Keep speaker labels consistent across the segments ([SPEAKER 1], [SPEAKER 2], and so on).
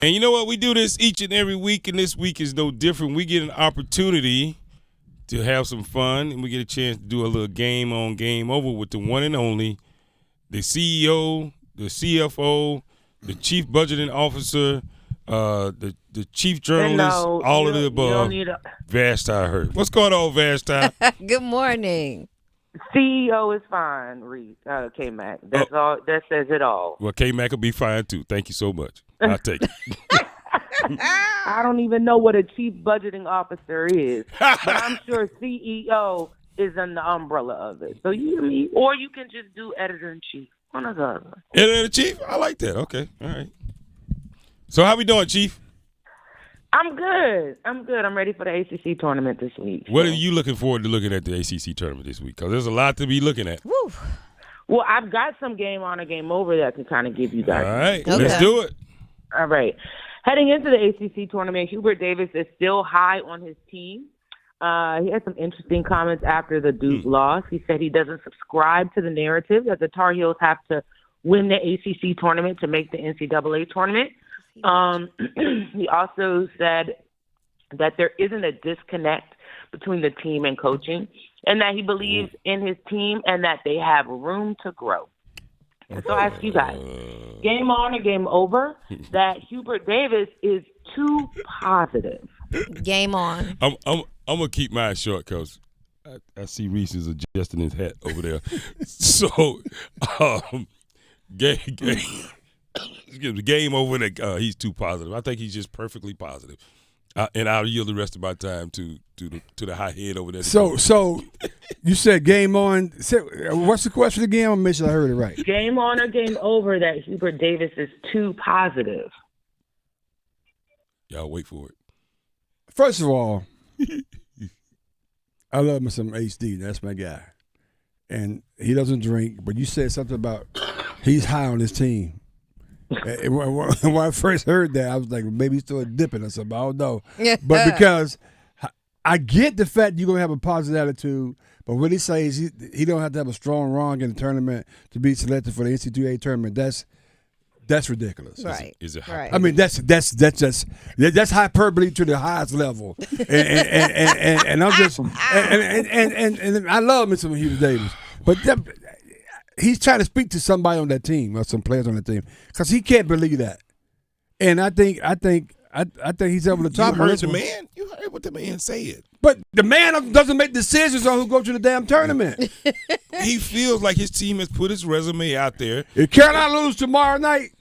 [SPEAKER 1] And you know what? We do this each and every week, and this week is no different. We get an opportunity to have some fun, and we get a chance to do a little game on, game over with the one and only, the CEO, the CFO, the chief budgeting officer, the chief journalist, all of the above. Vashti Hurt. What's going on, Vashti?
[SPEAKER 2] Good morning.
[SPEAKER 3] CEO is fine, Reed. K-Mac. That's all. That says it all.
[SPEAKER 1] Well, K-Mac will be fine, too. Thank you so much. I'll take it.
[SPEAKER 3] I don't even know what a chief budgeting officer is, but I'm sure CEO is in the umbrella of it. So or you can just do editor-in-chief. One or the other.
[SPEAKER 1] Editor-in-chief? I like that. Okay. All right. So how we doing, Chief?
[SPEAKER 3] I'm good. I'm ready for the ACC tournament this week.
[SPEAKER 1] What are you looking forward to looking at the ACC tournament this week? Because there's a lot to be looking at.
[SPEAKER 2] Woo.
[SPEAKER 3] Well, I've got some game on or game over that can kind of give you guys.
[SPEAKER 1] All right.
[SPEAKER 2] Okay.
[SPEAKER 1] Let's do it.
[SPEAKER 3] All right. Heading into the ACC tournament, Hubert Davis is still high on his team. He had some interesting comments after the Duke loss. He said he doesn't subscribe to the narrative that the Tar Heels have to win the ACC tournament to make the NCAA tournament. He also said that there isn't a disconnect between the team and coaching, and that he believes in his team and that they have room to grow. And so I ask you guys, game on or game over, that Hubert Davis is too positive?
[SPEAKER 2] Game on.
[SPEAKER 1] I'm gonna keep mine short because I see Reese is adjusting his hat over there. So, game over. That he's too positive. I think he's just perfectly positive. And I'll yield the rest of my time to the high head over there.
[SPEAKER 4] So you said game on. What's the question again? I'm make sure I heard it right.
[SPEAKER 3] Game on or game over, that Hubert Davis is too positive?
[SPEAKER 1] Y'all wait for it.
[SPEAKER 4] First of all, I love me some HD. That's my guy. And he doesn't drink, but you said something about he's high on his team. And when I first heard that, I was like, maybe he's still dipping or something. I don't know. But because I get the fact you're going to have a positive attitude, but what he says, he don't have to have a strong run in the tournament to be selected for the NCAA tournament. That's ridiculous.
[SPEAKER 2] Right.
[SPEAKER 1] Is it
[SPEAKER 2] right.
[SPEAKER 4] I mean, that's hyperbole to the highest level, and I'm just and I love Mr. Hughes Davis, but he's trying to speak to somebody on that team or some players on the team because he can't believe that, and I think he's over the top.
[SPEAKER 1] You heard the man. You heard what the man said.
[SPEAKER 4] But the man doesn't make decisions on who goes to the damn tournament.
[SPEAKER 1] He feels like his team has put his resume out there.
[SPEAKER 4] If Carolina lose tomorrow night,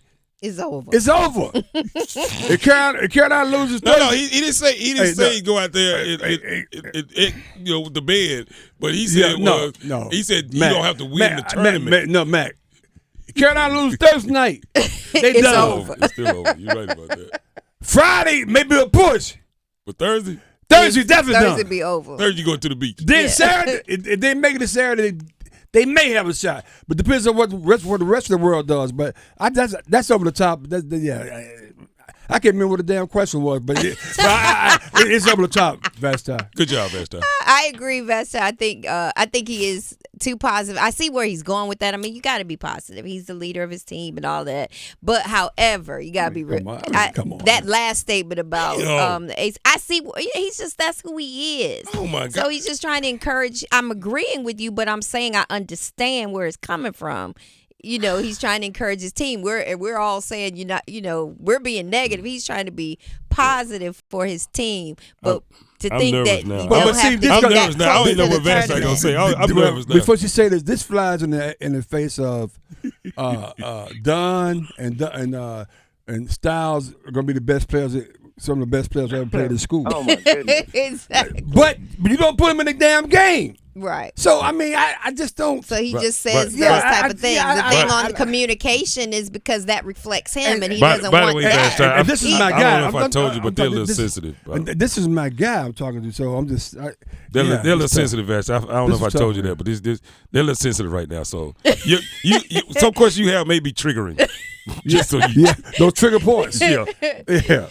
[SPEAKER 2] it's over.
[SPEAKER 4] It's over. If Carolina loses,
[SPEAKER 1] no, he didn't say he'd go out there with the bed, but he said he said you don't have to win the tournament.
[SPEAKER 4] Mac. Carolina lose Thursday night. They done.
[SPEAKER 2] Over.
[SPEAKER 1] It's still over. You're right about that.
[SPEAKER 4] Friday maybe a push,
[SPEAKER 1] but Thursday
[SPEAKER 4] definitely done.
[SPEAKER 2] Thursday be over.
[SPEAKER 1] Thursday you go to the beach.
[SPEAKER 4] Then Saturday, if they make it to Saturday, they may have a shot, but depends on what the rest of the world does. But that's over the top. I can't remember what the damn question was, but it's over the top, Vashti.
[SPEAKER 1] Good job, Vashti.
[SPEAKER 2] I agree, Vashti. I think he is too positive. I see where he's going with that. I mean, you got to be positive. He's the leader of his team and all that. But however, you got to be real. Come on. That last statement about the Ace, I see. That's who he is.
[SPEAKER 1] Oh my God.
[SPEAKER 2] So he's just trying to encourage. I'm agreeing with you, but I'm saying I understand where it's coming from. He's trying to encourage his team. We're all saying we're being negative. He's trying to be positive for his team, but
[SPEAKER 1] I'm
[SPEAKER 2] think
[SPEAKER 1] nervous
[SPEAKER 2] that
[SPEAKER 1] now.
[SPEAKER 2] you don't
[SPEAKER 4] see,
[SPEAKER 2] have to
[SPEAKER 1] I'm
[SPEAKER 2] get
[SPEAKER 1] nervous now. I don't even know what Vashti gonna say. I'm nervous now.
[SPEAKER 4] Before she say this flies in the face of Dunn and Styles are gonna be the best players. Some of the best players ever played in school.
[SPEAKER 3] Oh my goodness!
[SPEAKER 2] Exactly.
[SPEAKER 4] But you don't put them in the damn game.
[SPEAKER 2] Right.
[SPEAKER 4] So I mean, I just don't.
[SPEAKER 2] So he just says those type of things. The thing on the communication is because that reflects him, and he doesn't want that.
[SPEAKER 4] And this is my guy.
[SPEAKER 1] I don't know if I told you, but they're a little sensitive.
[SPEAKER 4] This is my guy I'm talking to, so I'm just.
[SPEAKER 1] They're a little sensitive, Vashti. I don't know if I told you that, but they're a little sensitive right now. So some questions you have may be triggering. Just so
[SPEAKER 4] those trigger points.
[SPEAKER 1] Yeah.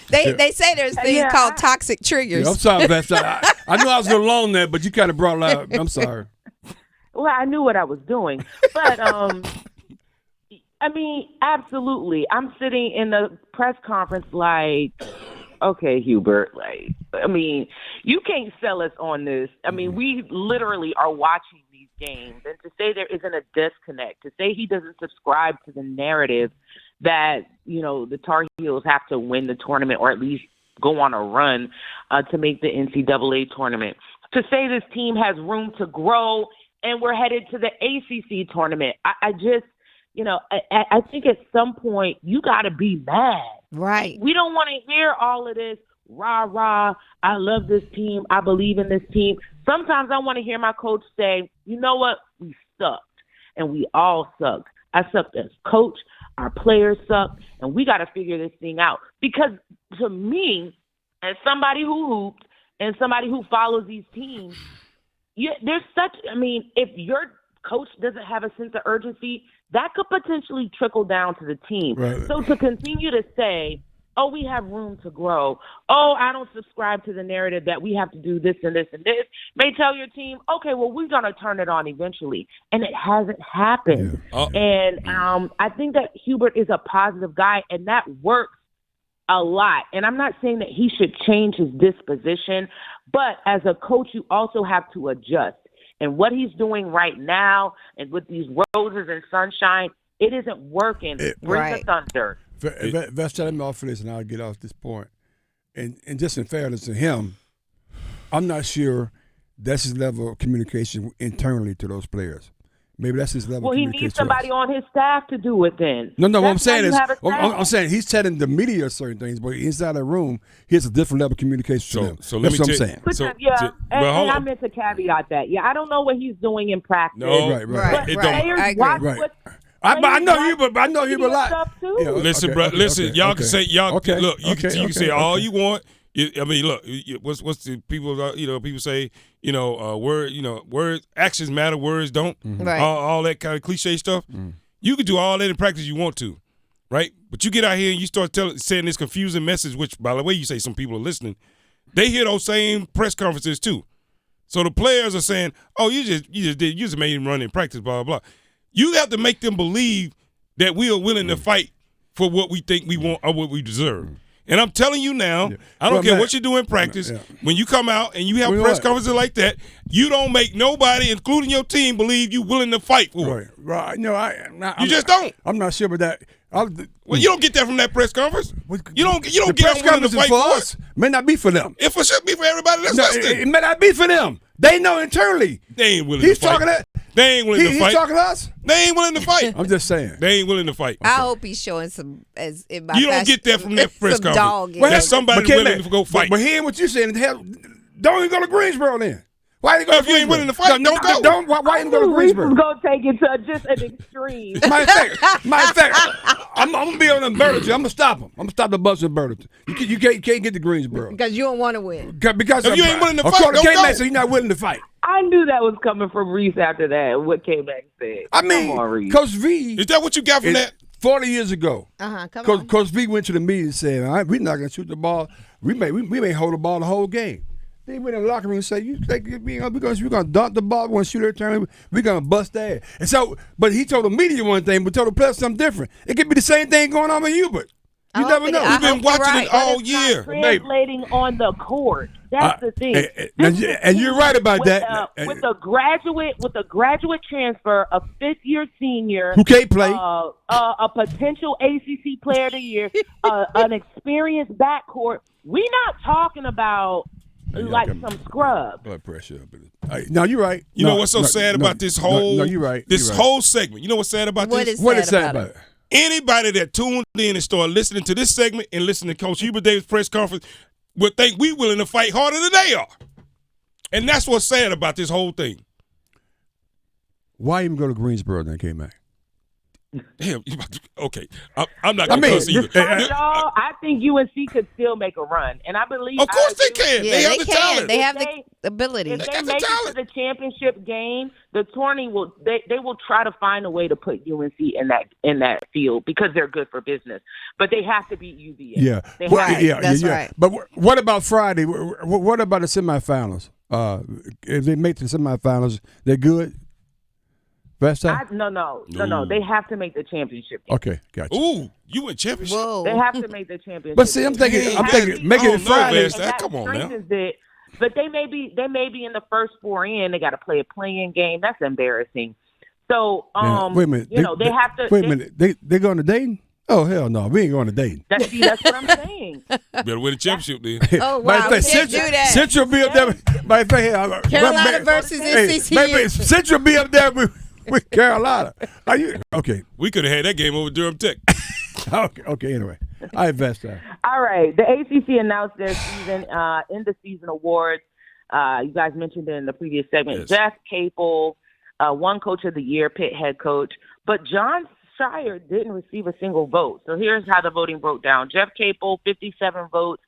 [SPEAKER 2] They say there's things called toxic triggers.
[SPEAKER 4] I'm sorry, Vashti. I knew I was a little long there, but you kind of brought it out. I'm sorry.
[SPEAKER 3] Well, I knew what I was doing, but I mean, absolutely. I'm sitting in the press conference like, okay, Hubert, like, I mean, you can't sell us on this. I mean, we literally are watching these games. And to say there isn't a disconnect, to say he doesn't subscribe to the narrative that, the Tar Heels have to win the tournament or at least go on a run to make the NCAA tournament. To say this team has room to grow and we're headed to the ACC tournament. I just, I think at some point you got to be mad.
[SPEAKER 2] Right.
[SPEAKER 3] We don't want to hear all of this, rah, rah, I love this team, I believe in this team. Sometimes I want to hear my coach say, you know what, we sucked, and we all sucked. I sucked as coach, our players sucked, and we got to figure this thing out. Because to me, as somebody who hooped and somebody who follows these teams, there's if your coach doesn't have a sense of urgency, that could potentially trickle down to the team.
[SPEAKER 4] Right.
[SPEAKER 3] So to continue to say, oh, we have room to grow, oh, I don't subscribe to the narrative that we have to do this and this and this, may tell your team, okay, well, we're going to turn it on eventually. And it hasn't happened. Yeah. And I think that Hubert is a positive guy, and that works a lot. And I'm not saying that he should change his disposition, but as a coach, you also have to adjust. And what he's doing right now, and with these roses and sunshine, it isn't working. Bring the thunder.
[SPEAKER 4] Vashti, let me offer this, and I'll get off this point. And just in fairness to him, I'm not sure that's his level of communication internally to those players. Maybe that's his level of communication.
[SPEAKER 3] Well, he needs somebody on his staff to do it then.
[SPEAKER 4] No, what I'm saying is, I'm saying he's telling the media certain things, but inside the room, he has a different level of communication to them.
[SPEAKER 1] So let me
[SPEAKER 4] what I'm saying.
[SPEAKER 3] And I meant to caveat that. Yeah, I don't know what he's doing in practice.
[SPEAKER 1] No,
[SPEAKER 4] right.
[SPEAKER 3] But players watch what.
[SPEAKER 4] I know you a lot.
[SPEAKER 1] Yeah, listen, bro. Listen, y'all can say look. You can say all you want. I mean, look. What's the people? People say words, actions matter, words don't.
[SPEAKER 2] Mm-hmm. Right.
[SPEAKER 1] All that kind of cliche stuff. Mm. You can do all that in practice you want to, right? But you get out here and you start saying this confusing message. Which, by the way, you say some people are listening. They hear those same press conferences too. So the players are saying, "Oh, you just made him run in practice." Blah blah blah. You have to make them believe that we are willing to fight for what we think we want or what we deserve. And I'm telling you now, I don't care what you do in practice. When you come out and you have press conferences like that, you don't make nobody, including your team, believe you willing to fight for it.
[SPEAKER 4] Right. No,
[SPEAKER 1] you just don't.
[SPEAKER 4] I'm not sure about that.
[SPEAKER 1] Well, you don't get that from that press conference. You don't get
[SPEAKER 4] press
[SPEAKER 1] them willing to fight
[SPEAKER 4] for
[SPEAKER 1] for
[SPEAKER 4] us. May not be for them.
[SPEAKER 1] It should be for everybody that's listening.
[SPEAKER 4] It may not be for them. They know internally.
[SPEAKER 1] They ain't willing to fight.
[SPEAKER 4] Talking to
[SPEAKER 1] They ain't willing to fight.
[SPEAKER 4] He's talking to us?
[SPEAKER 1] They ain't willing to fight.
[SPEAKER 4] I'm just saying.
[SPEAKER 1] They ain't willing to fight.
[SPEAKER 2] I hope he's showing some
[SPEAKER 1] You don't get that from that press conference.
[SPEAKER 2] Dog
[SPEAKER 1] that's somebody willing to go fight.
[SPEAKER 4] But hearing what you're saying, don't even go to Greensboro then. Why you go to
[SPEAKER 1] if you ain't willing to fight, don't go.
[SPEAKER 4] Why you go to Greensboro?
[SPEAKER 3] Reese is going to take it to just an extreme.
[SPEAKER 4] Matter of fact, I'm going to be on the Burlington. I'm going to stop him. I'm going to stop the bus in Burlington. You can't get to Greensboro.
[SPEAKER 2] Because you don't want to win.
[SPEAKER 4] Because
[SPEAKER 1] if you ain't willing to fight, don't go.
[SPEAKER 4] So you're not willing to fight.
[SPEAKER 3] I knew that was coming from Reese after that, what K-Mac said.
[SPEAKER 4] I mean,
[SPEAKER 3] come on, Reese.
[SPEAKER 4] Coach V.
[SPEAKER 1] Is that what you got from that?
[SPEAKER 4] 40 years ago.
[SPEAKER 2] Come on.
[SPEAKER 4] Coach V went to the meeting and said, all right, we're not going to shoot the ball. We may hold the ball the whole game. They went in the locker room and said, we're going to dunk the ball, we're going to shoot every turn, we're going to bust that. And so, but he told the media one thing, but told the players something different. It could be the same thing going on with Hubert. You never know.
[SPEAKER 1] We've been watching it all year.
[SPEAKER 3] Translating on the court. That's the thing.
[SPEAKER 4] And you're right about that.
[SPEAKER 3] With a graduate transfer, a fifth-year senior
[SPEAKER 4] who can't play,
[SPEAKER 3] a potential ACC Player of the Year, an experienced backcourt. We're not talking about some scrub.
[SPEAKER 4] Blood pressure. No, you're right.
[SPEAKER 1] You know what's so sad about this whole?
[SPEAKER 4] No, you're right.
[SPEAKER 1] This whole segment. You know what's sad about this?
[SPEAKER 2] What is sad about it?
[SPEAKER 1] Anybody that tuned in and started listening to this segment and listening to Coach Hubert Davis' press conference would think we willing to fight harder than they are. And that's what's sad about this whole thing.
[SPEAKER 4] Why even go to Greensboro then, K-Mac?
[SPEAKER 1] Damn, okay. I'm not going to cuss either.
[SPEAKER 3] I think UNC could still make a run, and I believe.
[SPEAKER 1] Of course they can.
[SPEAKER 2] Yeah,
[SPEAKER 1] they have the talent.
[SPEAKER 2] They have the ability.
[SPEAKER 3] If they make it to the championship game, the tourney will. They will try to find a way to put UNC in that field because they're good for business. But they have to beat UVA.
[SPEAKER 4] Yeah,
[SPEAKER 2] that's right.
[SPEAKER 4] But what about Friday? What about the semifinals? If they make the semifinals, they're good. Vashti?
[SPEAKER 3] No. They have to make the championship game.
[SPEAKER 4] Okay, gotcha.
[SPEAKER 1] Ooh, you went championship.
[SPEAKER 2] Whoa.
[SPEAKER 3] They have to make the championship.
[SPEAKER 4] But see, I'm thinking, making it Friday.
[SPEAKER 1] Vashti. Come on now.
[SPEAKER 3] It, but they may be in the first 4 in. They got to play a play-in game. That's embarrassing. So,
[SPEAKER 4] wait a minute.
[SPEAKER 3] they have to.
[SPEAKER 4] Wait a minute. They going to Dayton? Oh hell no, we ain't going to Dayton.
[SPEAKER 3] That's what I'm saying.
[SPEAKER 1] Better win the championship then.
[SPEAKER 2] Oh wow, we can't do that.
[SPEAKER 4] Central be up there.
[SPEAKER 2] Carolina versus NCCU.
[SPEAKER 4] Maybe Central be up there with Carolina. Are you okay?
[SPEAKER 1] We could have had that game over Durham Tech.
[SPEAKER 4] Okay. Anyway, I invest that.
[SPEAKER 3] All right. The ACC announced their season end of season awards. You guys mentioned it in the previous segment.
[SPEAKER 1] Yes.
[SPEAKER 3] Jeff Capel won Coach of the Year, Pitt head coach, but John Shire didn't receive a single vote. So here's how the voting broke down. Jeff Capel, 57 votes.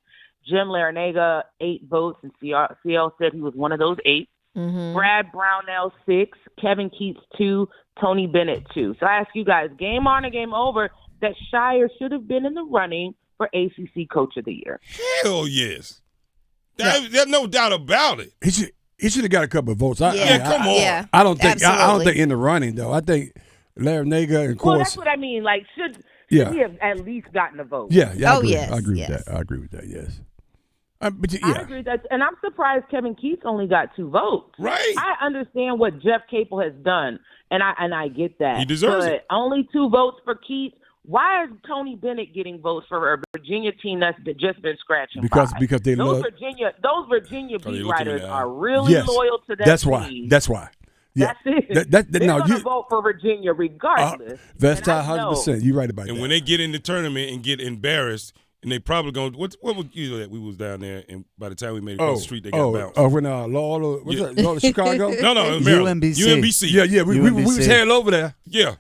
[SPEAKER 3] Jim Larinaga, 8 votes. And CL said he was one of those 8.
[SPEAKER 2] Mm-hmm.
[SPEAKER 3] Brad Brownell, 6. Kevin Keats, 2. Tony Bennett, 2. So I ask you guys, game on or game over, that Shire should have been in the running for ACC Coach of the Year.
[SPEAKER 1] Hell yes. There's no doubt about it.
[SPEAKER 4] He should have got a couple of votes.
[SPEAKER 1] Come on.
[SPEAKER 2] Yeah,
[SPEAKER 4] I don't think
[SPEAKER 2] absolutely.
[SPEAKER 4] in the running though. I think Larinaga and of course.
[SPEAKER 3] Well, that's what I mean. Like, should he have at least gotten a vote?
[SPEAKER 4] Yeah. I agree.
[SPEAKER 2] Yes,
[SPEAKER 4] I agree
[SPEAKER 2] yes.
[SPEAKER 4] with that. I agree with that. Yes. But
[SPEAKER 3] I agree with that, and I'm surprised Kevin Keats only got 2 votes.
[SPEAKER 1] Right.
[SPEAKER 3] I understand what Jeff Capel has done, and I get that.
[SPEAKER 1] He deserves
[SPEAKER 3] but
[SPEAKER 1] it.
[SPEAKER 3] Only 2 votes for Keats. Why is Tony Bennett getting votes for a Virginia team that's just been scratching by?
[SPEAKER 4] Because they
[SPEAKER 3] those
[SPEAKER 4] love
[SPEAKER 3] Virginia beat writers are really
[SPEAKER 4] yes,
[SPEAKER 3] loyal to that
[SPEAKER 4] that's
[SPEAKER 3] team.
[SPEAKER 4] That's why. Yeah.
[SPEAKER 3] That's it.
[SPEAKER 4] They're
[SPEAKER 3] going to vote for Virginia regardless.
[SPEAKER 4] That's
[SPEAKER 3] And I
[SPEAKER 4] 100%. You're right about that.
[SPEAKER 1] And when they get in the tournament and get embarrassed, and they probably going, what was you that we was down there, and by the time we made it across the street, they got bounced.
[SPEAKER 4] Oh, when Law Chicago?
[SPEAKER 1] No, Maryland.
[SPEAKER 5] UMBC.
[SPEAKER 4] Yeah, we was heading over there.
[SPEAKER 1] Yeah.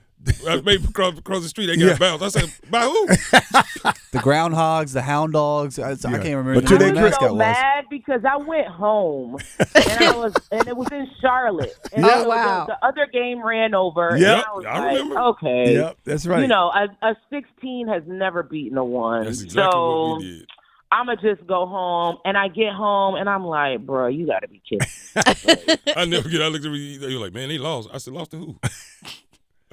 [SPEAKER 1] Maybe across the street, they got bounced. I said, by who?
[SPEAKER 5] The Groundhogs, the Hound Dogs. I can't remember.
[SPEAKER 4] But
[SPEAKER 5] who
[SPEAKER 3] I
[SPEAKER 5] the
[SPEAKER 3] was
[SPEAKER 5] mascot
[SPEAKER 3] so
[SPEAKER 5] was.
[SPEAKER 3] mad because I went home and it was in Charlotte. And
[SPEAKER 2] Oh, wow.
[SPEAKER 3] The other game ran over.
[SPEAKER 4] Yep,
[SPEAKER 3] and I was
[SPEAKER 1] I remember.
[SPEAKER 3] Okay.
[SPEAKER 4] Yep, that's right.
[SPEAKER 3] You know, a 16 has never beaten a 1.
[SPEAKER 1] That's exactly what we did.
[SPEAKER 3] I'm going to just go home. And I get home, and I'm like, bro, you got to be kidding.
[SPEAKER 1] I never forget. I looked at you. You're like, man, they lost. I said, lost to who?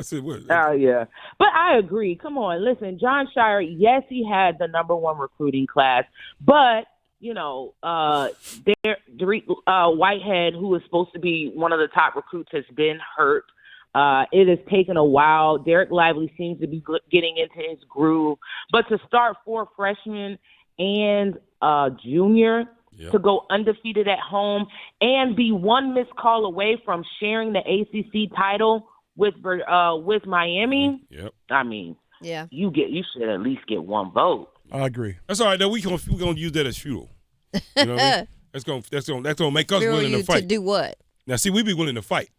[SPEAKER 1] I said, what?
[SPEAKER 3] Oh, yeah. But I agree. Come on. Listen, John Shire, yes, he had the number 1 recruiting class. But, you know, Whitehead, who is supposed to be one of the top recruits, has been hurt. It has taken a while. Derek Lively seems to be getting into his groove. But to start 4 freshmen and junior to go undefeated at home and be 1 missed call away from sharing the ACC title with Miami.
[SPEAKER 1] Yep.
[SPEAKER 3] I mean,
[SPEAKER 2] Yeah.
[SPEAKER 3] you should at least get 1 vote.
[SPEAKER 4] I agree.
[SPEAKER 1] That's all right. Though we're gonna use that as futile. You know what I mean? That's gonna make us willing to fight.
[SPEAKER 2] To do what?
[SPEAKER 1] Now, see, we be willing to fight.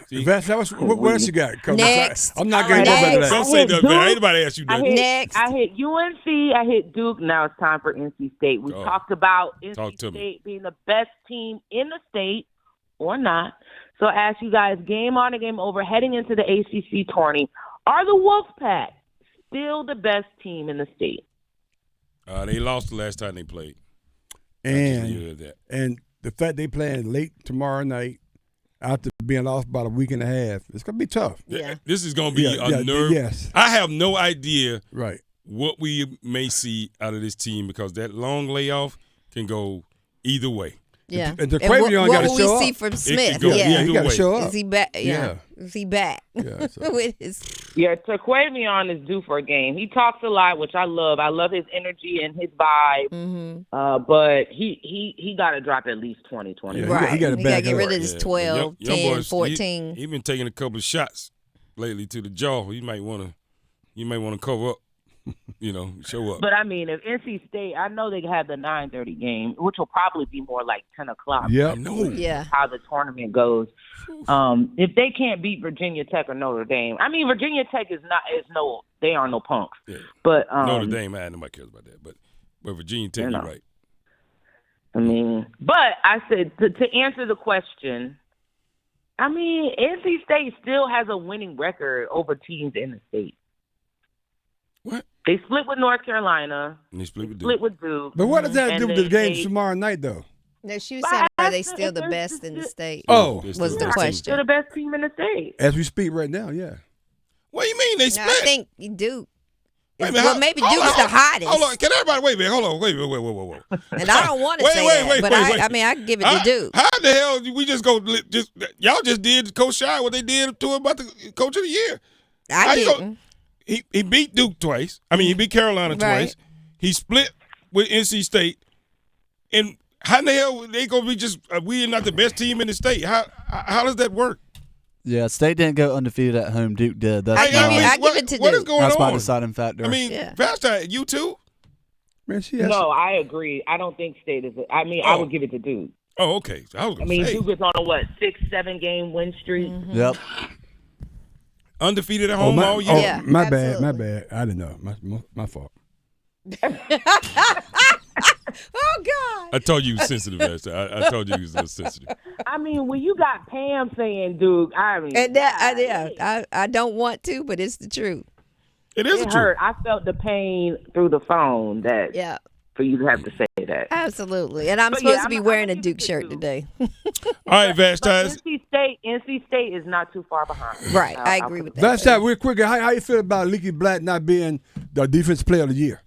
[SPEAKER 1] See?
[SPEAKER 4] What else you got?
[SPEAKER 2] Next.
[SPEAKER 4] I'm not
[SPEAKER 3] All
[SPEAKER 4] getting
[SPEAKER 3] right,
[SPEAKER 4] no better than
[SPEAKER 1] Don't
[SPEAKER 4] that.
[SPEAKER 1] say that, man. Anybody ask you
[SPEAKER 3] I
[SPEAKER 1] that?
[SPEAKER 3] hit,
[SPEAKER 2] Next.
[SPEAKER 3] I hit UNC. I hit Duke. Now it's time for NC State. We talked about
[SPEAKER 1] Talk
[SPEAKER 3] NC
[SPEAKER 1] to me.
[SPEAKER 3] State being the best team in the state or not. So I ask you guys, game on or game over, heading into the ACC tourney, are the Wolfpack still the best team in the state?
[SPEAKER 1] They lost the last time they played.
[SPEAKER 4] And the fact they playing late tomorrow night, after being off about a week and a half, it's gonna be tough.
[SPEAKER 2] Yeah.
[SPEAKER 1] This is gonna be a nerve.
[SPEAKER 4] Yes.
[SPEAKER 1] I have no idea
[SPEAKER 4] Right.
[SPEAKER 1] what we may see out of this team because that long layoff can go either way.
[SPEAKER 2] Yeah.
[SPEAKER 4] And Jaquavion gotta
[SPEAKER 2] what
[SPEAKER 4] show
[SPEAKER 2] will we see
[SPEAKER 4] up.
[SPEAKER 2] from
[SPEAKER 1] could
[SPEAKER 2] Smith?
[SPEAKER 1] go
[SPEAKER 4] Yeah,
[SPEAKER 2] Yeah.
[SPEAKER 4] he got to
[SPEAKER 1] way.
[SPEAKER 4] show up.
[SPEAKER 2] Is he back? Yeah. Is he back?
[SPEAKER 4] Yeah, so.
[SPEAKER 2] With his
[SPEAKER 3] Yeah, Taquavion is due for a game. He talks a lot, which I love. I love his energy and his vibe. But he got to drop at least 20.
[SPEAKER 4] Yeah,
[SPEAKER 2] right.
[SPEAKER 4] he got to back
[SPEAKER 2] get
[SPEAKER 4] up.
[SPEAKER 2] rid of his 12,
[SPEAKER 1] Young
[SPEAKER 2] 10,
[SPEAKER 1] boys,
[SPEAKER 2] 14.
[SPEAKER 1] He been taking a couple of shots lately to the jaw. You might want to cover up. Show up.
[SPEAKER 3] But I mean, if NC State, I know they have the 9:30 game, which will probably be more like 10 o'clock.
[SPEAKER 4] Yep.
[SPEAKER 1] I know.
[SPEAKER 2] Yeah.
[SPEAKER 3] How the tournament goes. If they can't beat Virginia Tech or Notre Dame, I mean, Virginia Tech they are no punks.
[SPEAKER 1] Yeah.
[SPEAKER 3] But
[SPEAKER 1] Notre Dame, nobody cares about that. But Virginia Tech, you're right.
[SPEAKER 3] I mean, but I said to answer the question, I mean, NC State still has a winning record over teams in the state.
[SPEAKER 1] What?
[SPEAKER 3] They split with North Carolina.
[SPEAKER 1] And they split with Duke.
[SPEAKER 3] Split with Duke.
[SPEAKER 4] But what does that
[SPEAKER 3] And
[SPEAKER 4] do with
[SPEAKER 3] they-
[SPEAKER 4] the game
[SPEAKER 3] they-
[SPEAKER 4] tomorrow night, though?
[SPEAKER 2] No, she was saying, are they still the best in the state?
[SPEAKER 4] Oh,
[SPEAKER 2] was the
[SPEAKER 3] They're
[SPEAKER 2] question.
[SPEAKER 3] the best team in the state.
[SPEAKER 4] As we speak right now, yeah.
[SPEAKER 1] What do you mean they
[SPEAKER 2] No,
[SPEAKER 1] split?
[SPEAKER 2] I think Duke.
[SPEAKER 1] Wait a minute,
[SPEAKER 2] Well, maybe Duke's the hottest.
[SPEAKER 1] Hold on, can everybody wait a minute? Hold on, wait.
[SPEAKER 2] And I don't want to say that, but I mean, I can give it to Duke.
[SPEAKER 1] How the hell we just go? Y'all just did Coach Shy what they did to him about the Coach of the Year.
[SPEAKER 2] I didn't.
[SPEAKER 1] He beat Duke twice. I mean, he beat Carolina twice. He split with NC State. And how the hell they gonna be just we are not the best team in the state? How does that work?
[SPEAKER 5] Yeah, State didn't go undefeated at home. Duke did. That's
[SPEAKER 2] I give it to Duke.
[SPEAKER 1] What is going
[SPEAKER 5] that's
[SPEAKER 1] on?
[SPEAKER 5] my deciding factor.
[SPEAKER 1] I mean, Vashti, you too?
[SPEAKER 4] Man, she has
[SPEAKER 3] No, I agree. I don't think State is. I mean, I would give it to Duke.
[SPEAKER 1] Oh, okay. So I was gonna say.
[SPEAKER 3] Duke is on a 6-7 game win streak.
[SPEAKER 2] Mm-hmm.
[SPEAKER 5] Yep.
[SPEAKER 1] Undefeated at home all year.
[SPEAKER 2] Yeah,
[SPEAKER 4] my
[SPEAKER 2] absolutely.
[SPEAKER 4] bad. I didn't know. My fault.
[SPEAKER 2] Oh God!
[SPEAKER 1] I told you he was sensitive, Vashti. I told you he was a little sensitive.
[SPEAKER 3] I mean, when you got Pam saying Duke, I mean,
[SPEAKER 2] And that, I don't want to, but it's the truth.
[SPEAKER 1] It is the
[SPEAKER 3] it
[SPEAKER 1] truth.
[SPEAKER 3] hurt. I felt the pain through the phone that
[SPEAKER 2] Yeah,
[SPEAKER 3] for you to have to say that.
[SPEAKER 2] absolutely. And I'm
[SPEAKER 3] But
[SPEAKER 2] supposed
[SPEAKER 3] yeah,
[SPEAKER 2] to be
[SPEAKER 3] I'm
[SPEAKER 2] wearing a
[SPEAKER 3] gonna
[SPEAKER 2] Duke
[SPEAKER 3] give it
[SPEAKER 2] shirt
[SPEAKER 3] to
[SPEAKER 2] today.
[SPEAKER 1] All right, Vashti.
[SPEAKER 3] NC State is not too far behind.
[SPEAKER 2] Right, I agree with that.
[SPEAKER 4] That's that. Real quick, how you feel about Leaky Black not being the defensive player of the year?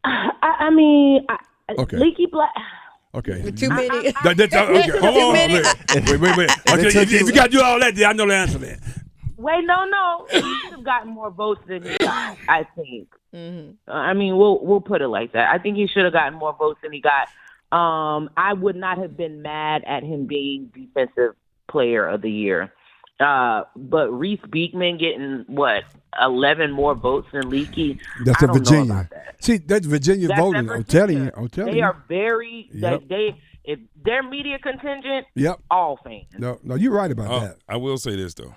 [SPEAKER 3] I mean,
[SPEAKER 4] Okay.
[SPEAKER 3] Leaky Black.
[SPEAKER 4] Okay.
[SPEAKER 2] Too many.
[SPEAKER 4] Okay, hold on. Wait. Okay, if you got to do all that, then I know the answer then.
[SPEAKER 3] Wait, no. He should have gotten more votes than he got, I think. Mm-hmm. I mean, we'll put it like that. I think he should have gotten more votes than he got. I would not have been mad at him being defensive player of the year. But Reese Beekman getting 11 more votes than Leaky.
[SPEAKER 4] That's
[SPEAKER 3] I
[SPEAKER 4] a
[SPEAKER 3] don't know
[SPEAKER 4] Virginia.
[SPEAKER 3] about that.
[SPEAKER 4] See, that's Virginia
[SPEAKER 3] That's
[SPEAKER 4] voting.
[SPEAKER 3] that
[SPEAKER 4] I'm telling you.
[SPEAKER 3] Virginia. They are very.
[SPEAKER 4] Yep.
[SPEAKER 3] If their media contingent.
[SPEAKER 4] Yep.
[SPEAKER 3] All fans.
[SPEAKER 4] No, you're right about that.
[SPEAKER 1] I will say this though,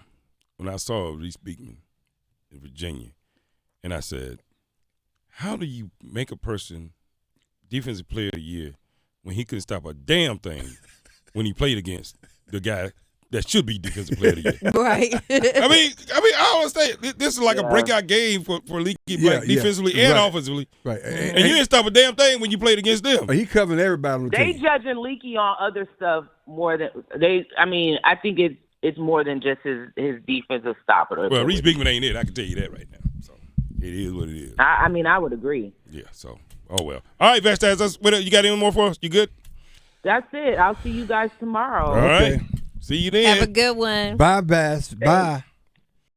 [SPEAKER 1] when I saw Reese Beekman in Virginia, and I said, "How do you make a person defensive player of the year when he couldn't stop a damn thing when he played against the guy that should be defensive player of the year?"
[SPEAKER 2] Right.
[SPEAKER 1] I mean, I always say this is like a breakout game for Leaky Black defensively and offensively.
[SPEAKER 4] Right.
[SPEAKER 1] And you didn't stop a damn thing when you played against them.
[SPEAKER 4] He covering everybody on the
[SPEAKER 3] They
[SPEAKER 4] team.
[SPEAKER 3] judging Leaky on other stuff more than they. I mean, I think it's more than just his defensive stopper.
[SPEAKER 1] Well, Reese Beekman ain't it. I can tell you that right now. So it is what it is.
[SPEAKER 3] I mean, I would agree.
[SPEAKER 1] Yeah. So well. All right, Vashti, you got any more for us? You good?
[SPEAKER 3] That's it. I'll see you guys tomorrow.
[SPEAKER 1] All right. See you then.
[SPEAKER 2] Have a good one.
[SPEAKER 4] Bye, Bass. Bye.